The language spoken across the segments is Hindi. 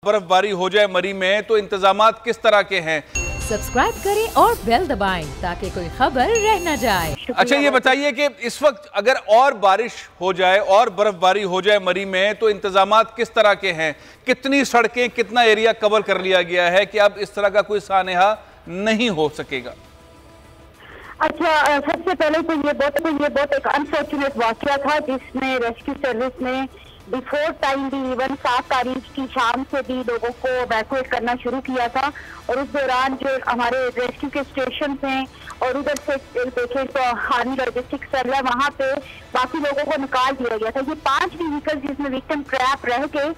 बर्फबारी हो जाए मरी में तो इंतजामात किस तरह के हैं? सब्सक्राइब करें और बेल दबाएं ताकि कोई खबर रह न जाए। अच्छा, ये बताइए कि इस वक्त अगर और बारिश हो जाए और बर्फबारी हो जाए मरी में तो इंतजामात किस तरह के हैं? कितनी सड़कें, कितना एरिया कवर कर लिया गया है कि अब इस तरह का कोई सानेहा नहीं हो सकेगा? अच्छा, सबसे पहले तो ये बहुत एक अनफॉर्चुनेट वाकया था जिसमें रेस्क्यू सर्विस ने बिफोर टाइम भी इवन 7 तारीख की शाम से भी लोगों को इवैक्यूएट करना शुरू किया था। और उस दौरान जो हमारे रेस्क्यू के स्टेशन हैं और उधर से देखें तो आर्मी लॉजिस्टिक सेल है, वहाँ पे बाकी लोगों को निकाल दिया गया था। ये 5 व्हीकल जिसमें विक्टिम ट्रैप रह गए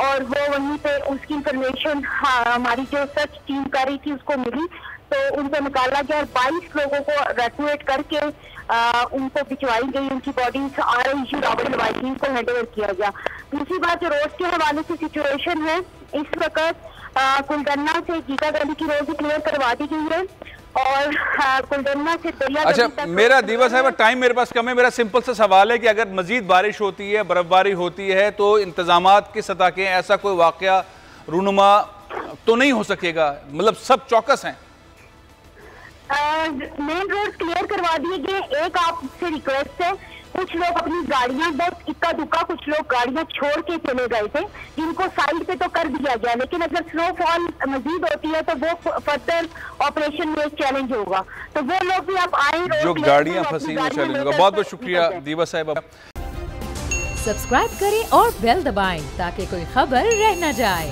और वो वहीं पे उसकी इंफॉर्मेशन हमारी जो सर्च टीम कर रही थी उसको मिली तो उनको निकाला गया और 22 लोगों को इवैक्यूएट करके उनको भिजवाई गई, उनकी बॉडीज RIU रावलवाई को हैंड ओवर किया गया। दूसरी बात, जो रोड के हवाले से सिचुएशन है, इस वक्त कुलदन्ना से गीता गली की रोड भी क्लियर करवा दी गई है और कुलदन्ना से दरिया। अच्छा, मेरा दीवा साहब टाइम मेरे पास कम है, मेरा सिंपल सा सवाल है कि अगर मजीद बारिश होती है, बर्फबारी होती है तो इंतजामात किस सतह के, ऐसा कोई वाकया रूनुमा तो नहीं हो सकेगा? मतलब सब चौकस हैं? मेन रोड क्लियर करवा दिए गए। एक आपसे रिक्वेस्ट है, कुछ लोग अपनी गाड़ियां बस इक्का दुक्का कुछ लोग गाड़ियां छोड़ के चले गए थे जिनको साइड पे तो कर दिया गया, लेकिन अगर स्नोफॉल मजीद होती है तो वो फर्दर ऑपरेशन में एक चैलेंज होगा, तो वो लोग भी आप आए जो गाड़ियां फंसी वो चैलेंज होगा। बहुत बहुत शुक्रिया दीवा साहब। सब्सक्राइब करें और बेल दबाएं ताकि कोई खबर रह न जाए।